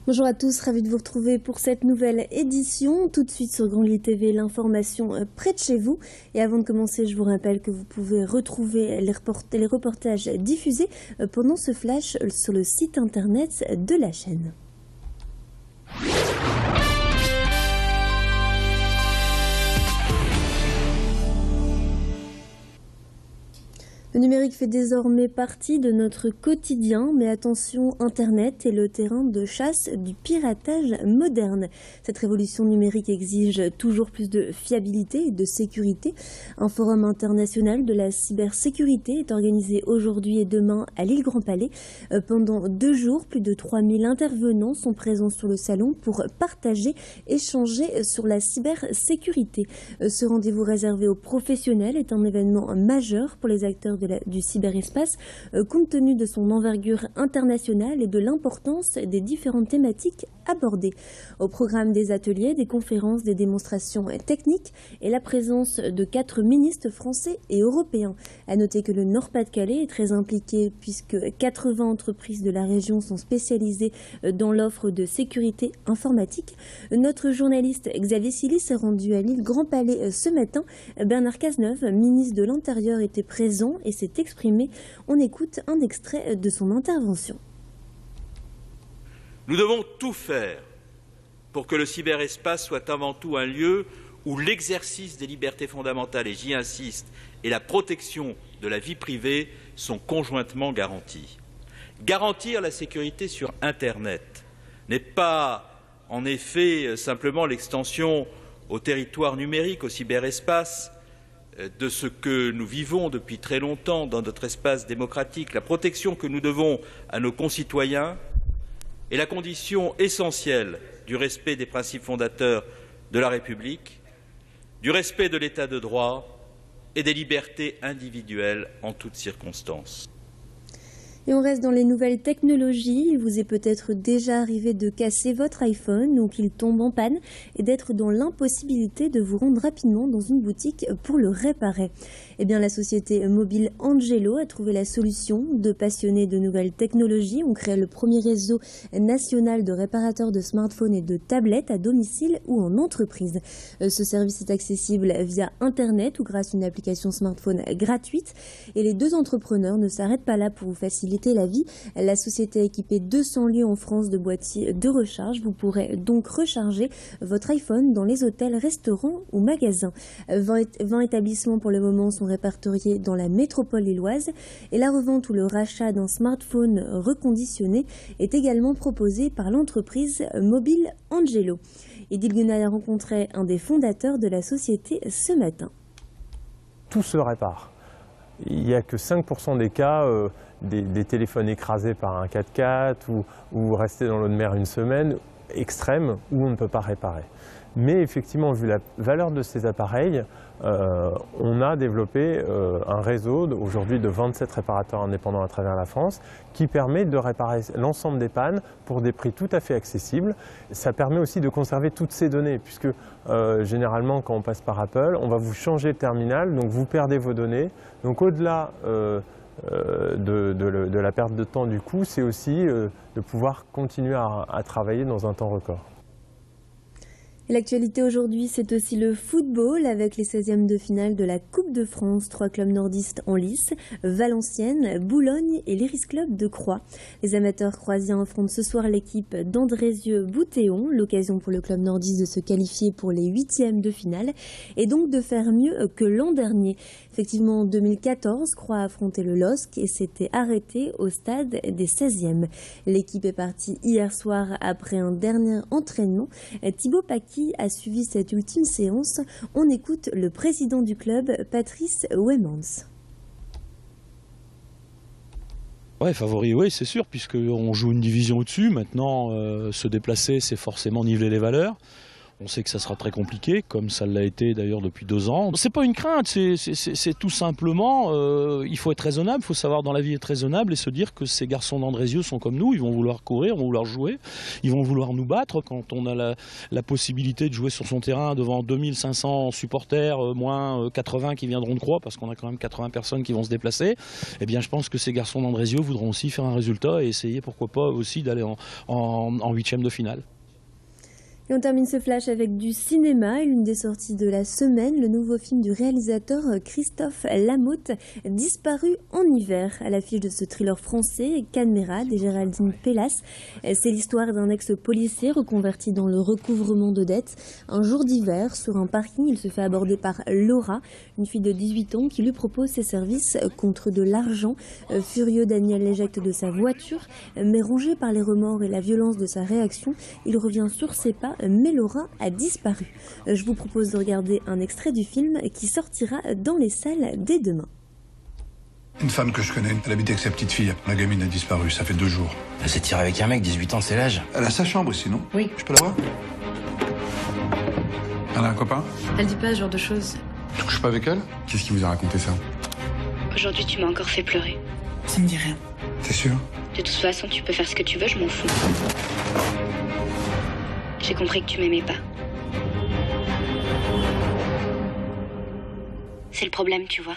Bonjour à tous, ravi de vous retrouver pour cette nouvelle édition. Tout de suite sur Grand Lille TV, l'information près de chez vous. Et avant de commencer, je vous rappelle que vous pouvez retrouver les reportages diffusés pendant ce flash sur le site internet de la chaîne. Le numérique fait désormais partie de notre quotidien, mais attention, Internet est le terrain de chasse du piratage moderne. Cette révolution numérique exige toujours plus de fiabilité et de sécurité. Un forum international de la cybersécurité est organisé aujourd'hui et demain à l'île Grand Palais. Pendant 2 jours, plus de 3000 intervenants sont présents sur le salon pour partager, échanger sur la cybersécurité. Ce rendez-vous réservé aux professionnels est un événement majeur pour les acteurs du cyberespace, compte tenu de son envergure internationale et de l'importance des différentes thématiques abordées. Au programme des ateliers, des conférences, des démonstrations techniques et la présence de 4 ministres français et européens. À noter que le Nord-Pas-de-Calais est très impliqué puisque 80 entreprises de la région sont spécialisées dans l'offre de sécurité informatique. Notre journaliste Xavier Silly s'est rendu à l'île Grand Palais ce matin. Bernard Cazeneuve, ministre de l'Intérieur, était présent et s'est exprimé. On écoute un extrait de son intervention. Nous devons tout faire pour que le cyberespace soit avant tout un lieu où l'exercice des libertés fondamentales, et j'y insiste, et la protection de la vie privée sont conjointement garantis. Garantir la sécurité sur Internet n'est pas, en effet, simplement l'extension au territoire numérique, au cyberespace, de ce que nous vivons depuis très longtemps dans notre espace démocratique. La protection que nous devons à nos concitoyens est la condition essentielle du respect des principes fondateurs de la République, du respect de l'État de droit et des libertés individuelles en toutes circonstances. Et on reste dans les nouvelles technologies. Il vous est peut-être déjà arrivé de casser votre iPhone ou qu'il tombe en panne et d'être dans l'impossibilité de vous rendre rapidement dans une boutique pour le réparer. Eh bien, la société mobile Angelo a trouvé la solution. Deux passionnés de nouvelles technologies ont créé le premier réseau national de réparateurs de smartphones et de tablettes à domicile ou en entreprise. Ce service est accessible via Internet ou grâce à une application smartphone gratuite. Et les deux entrepreneurs ne s'arrêtent pas là pour vous faciliter la vie. La société a équipé 200 lieux en France de boîtiers de recharge. Vous pourrez donc recharger votre iPhone dans les hôtels, restaurants ou magasins. 20 établissements pour le moment sont répertoriés dans la métropole lilloise et la revente ou le rachat d'un smartphone reconditionné est également proposé par l'entreprise mobile Angelo. Edil Gunal a rencontré un des fondateurs de la société ce matin. Tout se répare. Il n'y a que 5% des cas des téléphones écrasés par un 4x4 ou restés dans l'eau de mer une semaine, extrême, où on ne peut pas réparer. Mais effectivement, vu la valeur de ces appareils, on a développé un réseau aujourd'hui de 27 réparateurs indépendants à travers la France qui permet de réparer l'ensemble des pannes pour des prix tout à fait accessibles. Ça permet aussi de conserver toutes ces données puisque généralement quand on passe par Apple, on va vous changer le terminal, donc vous perdez vos données. Donc au-delà de la perte de temps du coup, c'est aussi de pouvoir continuer à travailler dans un temps record. L'actualité aujourd'hui, c'est aussi le football avec les 16e de finale de la Coupe de France. 3 clubs nordistes en lice, Valenciennes, Boulogne et l'Iris Club de Croix. Les amateurs croisiens affrontent ce soir l'équipe d'Andrézieux-Boutéon. L'occasion pour le club nordiste de se qualifier pour les 8e de finale et donc de faire mieux que l'an dernier. Effectivement, en 2014, Croix a affronté le LOSC et s'était arrêté au stade des 16e. L'équipe est partie hier soir après un dernier entraînement. Thibaut Paqui a suivi cette ultime séance. On écoute le président du club, Patrice Wemmans. Ouais, favori, oui, c'est sûr, puisqu'on joue une division au-dessus. Maintenant, se déplacer, c'est forcément niveler les valeurs. On sait que ça sera très compliqué, comme ça l'a été d'ailleurs depuis 2 ans. C'est pas une crainte, c'est tout simplement, il faut être raisonnable, il faut savoir dans la vie être raisonnable et se dire que ces garçons d'Andrézieux sont comme nous, ils vont vouloir courir, ils vont vouloir jouer, ils vont vouloir nous battre. Quand on a la possibilité de jouer sur son terrain devant 2500 supporters, moins 80 qui viendront de Croix, parce qu'on a quand même 80 personnes qui vont se déplacer, eh bien je pense que ces garçons d'Andrézieux voudront aussi faire un résultat et essayer pourquoi pas aussi d'aller en huitième de finale. Et on termine ce flash avec du cinéma et l'une des sorties de la semaine, le nouveau film du réalisateur Christophe Lamotte, Disparu en hiver. À l'affiche de ce thriller français, Camarade et Géraldine Pellas. C'est l'histoire d'un ex-policier reconverti dans le recouvrement de dettes. Un jour d'hiver, sur un parking, il se fait aborder par Laura, une fille de 18 ans qui lui propose ses services contre de l'argent. Furieux, Daniel l'éjecte de sa voiture, mais rongé par les remords et la violence de sa réaction, il revient sur ses pas, mais Laura a disparu. Je vous propose de regarder un extrait du film qui sortira dans les salles dès demain. Une femme que je connais, elle habite avec sa petite fille. La gamine a disparu, ça fait 2 jours. Elle s'est tirée avec un mec, 18 ans, c'est l'âge. Elle a sa chambre ici, non? Oui. Je peux la voir? Elle a un copain? Elle dit pas ce genre de choses. Tu couches pas avec elle? Qu'est-ce qui vous a raconté ça? Aujourd'hui, tu m'as encore fait pleurer. Ça me dit rien. T'es sûr? De toute façon, tu peux faire ce que tu veux, je m'en fous. J'ai compris que tu m'aimais pas. C'est le problème, tu vois.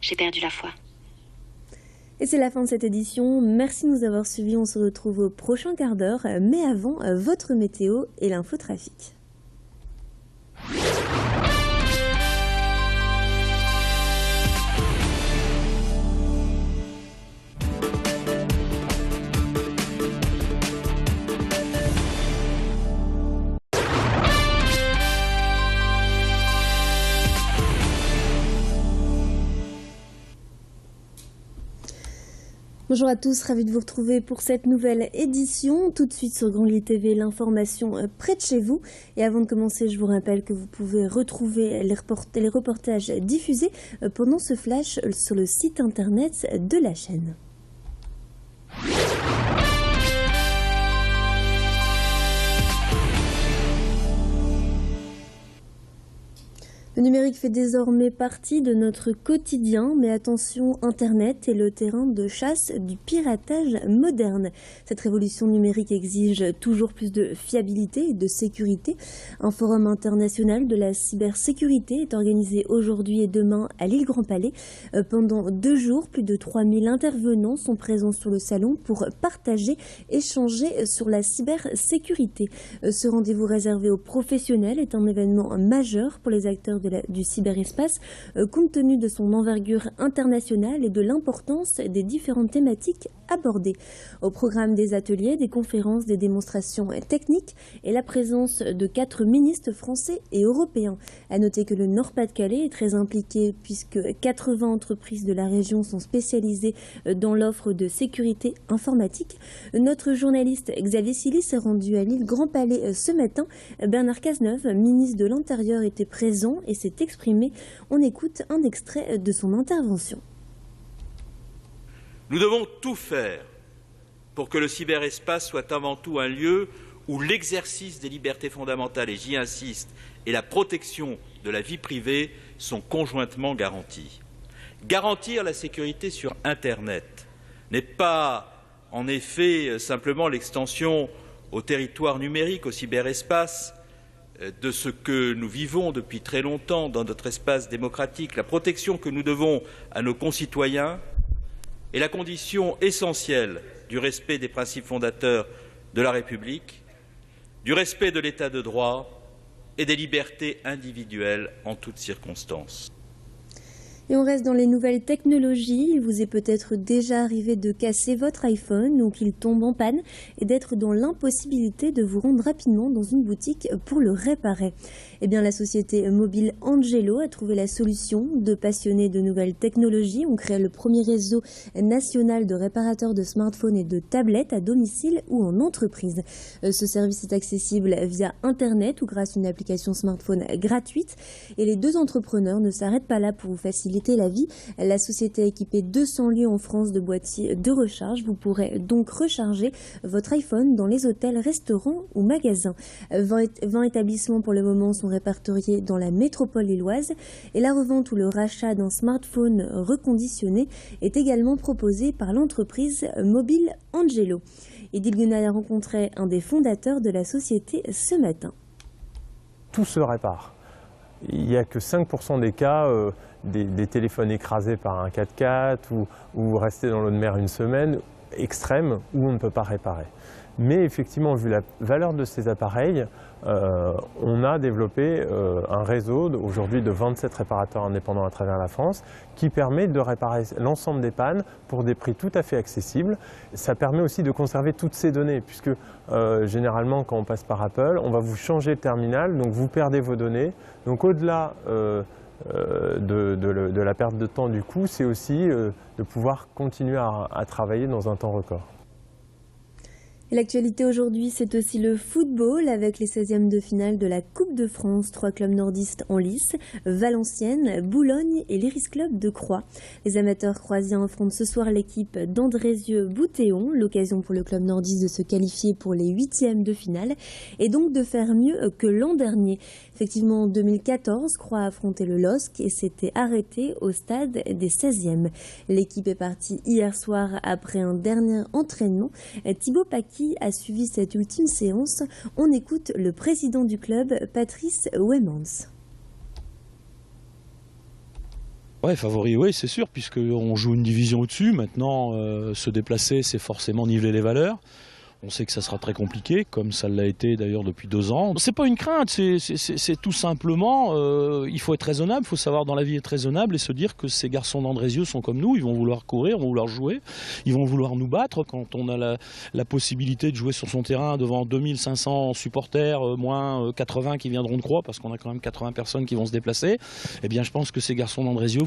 J'ai perdu la foi. Et c'est la fin de cette édition. Merci de nous avoir suivis. On se retrouve au prochain quart d'heure. Mais avant, votre météo et l'infotrafic. Bonjour à tous, ravi de vous retrouver pour cette nouvelle édition. Tout de suite sur Grand Lille TV, l'information près de chez vous. Et avant de commencer, je vous rappelle que vous pouvez retrouver les reportages diffusés pendant ce flash sur le site internet de la chaîne. Le numérique fait désormais partie de notre quotidien, mais attention, Internet est le terrain de chasse du piratage moderne. Cette révolution numérique exige toujours plus de fiabilité et de sécurité. Un forum international de la cybersécurité est organisé aujourd'hui et demain à l'île Grand Palais. Pendant 2 jours, plus de 3000 intervenants sont présents sur le salon pour partager, échanger sur la cybersécurité. Ce rendez-vous réservé aux professionnels est un événement majeur pour les acteurs du cyberespace, compte tenu de son envergure internationale et de l'importance des différentes thématiques abordées. Au programme des ateliers, des conférences, des démonstrations techniques et la présence de 4 ministres français et européens. À noter que le Nord-Pas-de-Calais est très impliqué puisque 80 entreprises de la région sont spécialisées dans l'offre de sécurité informatique. Notre journaliste Xavier Silly s'est rendu à l'île Grand Palais ce matin. Bernard Cazeneuve, ministre de l'Intérieur, était présent et s'est exprimé. On écoute un extrait de son intervention. Nous devons tout faire pour que le cyberespace soit avant tout un lieu où l'exercice des libertés fondamentales, et j'y insiste, et la protection de la vie privée sont conjointement garantis. Garantir la sécurité sur Internet n'est pas, en effet, simplement l'extension au territoire numérique, au cyberespace, de ce que nous vivons depuis très longtemps dans notre espace démocratique. La protection que nous devons à nos concitoyens est la condition essentielle du respect des principes fondateurs de la République, du respect de l'État de droit et des libertés individuelles en toutes circonstances. Et on reste dans les nouvelles technologies. Il vous est peut-être déjà arrivé de casser votre iPhone ou qu'il tombe en panne et d'être dans l'impossibilité de vous rendre rapidement dans une boutique pour le réparer. Eh bien, la société mobile Angelo a trouvé la solution. De passionnés de nouvelles technologies ont créé le premier réseau national de réparateurs de smartphones et de tablettes à domicile ou en entreprise. Ce service est accessible via Internet ou grâce à une application smartphone gratuite. Et les 2 entrepreneurs ne s'arrêtent pas là pour vous faciliter faciliter la vie. La société a équipé 200 lieux en France de boîtiers de recharge. Vous pourrez donc recharger votre iPhone dans les hôtels, restaurants ou magasins. 20 établissements pour le moment sont répertoriés dans la métropole lilloise et la revente ou le rachat d'un smartphone reconditionné est également proposé par l'entreprise mobile Angelo. Edil Gunay a rencontré un des fondateurs de la société ce matin. Tout se répare. Il n'y a que 5% des cas des téléphones écrasés par un 4x4 ou restés dans l'eau de mer une semaine, extrêmes, où on ne peut pas réparer. Mais effectivement, vu la valeur de ces appareils, on a développé un réseau aujourd'hui de 27 réparateurs indépendants à travers la France qui permet de réparer l'ensemble des pannes pour des prix tout à fait accessibles. Ça permet aussi de conserver toutes ces données puisque généralement quand on passe par Apple, on va vous changer le terminal, donc vous perdez vos données. Donc au-delà de la perte de temps du coup, c'est aussi de pouvoir continuer à travailler dans un temps record. L'actualité aujourd'hui, c'est aussi le football avec les 16e de finale de la Coupe de France. 3 clubs nordistes en lice, Valenciennes, Boulogne et l'Iris Club de Croix. Les amateurs croisiens affrontent ce soir l'équipe d'Andrézieux-Boutéon, l'occasion pour le club nordiste de se qualifier pour les 8e de finale et donc de faire mieux que l'an dernier. Effectivement, en 2014, Croix a affronté le LOSC et s'était arrêté au stade des 16e. L'équipe est partie hier soir après un dernier entraînement. Thibaut Paquet a suivi cette ultime séance. On écoute le président du club, Patrice Wemmans. Ouais, favori, oui, c'est sûr, puisqu'on joue une division au-dessus. Maintenant, se déplacer, c'est forcément niveler les valeurs. On sait que ça sera très compliqué, comme ça l'a été d'ailleurs depuis 2 ans. C'est pas une crainte, c'est tout simplement, il faut être raisonnable, il faut savoir dans la vie être raisonnable et se dire que ces garçons d'Andrézieux sont comme nous, ils vont vouloir courir, ils vont vouloir jouer, ils vont vouloir nous battre. Quand on a la possibilité de jouer sur son terrain devant 2500 supporters, moins 80 qui viendront de Croix, parce qu'on a quand même 80 personnes qui vont se déplacer, eh bien je pense que ces garçons d'Andrézieux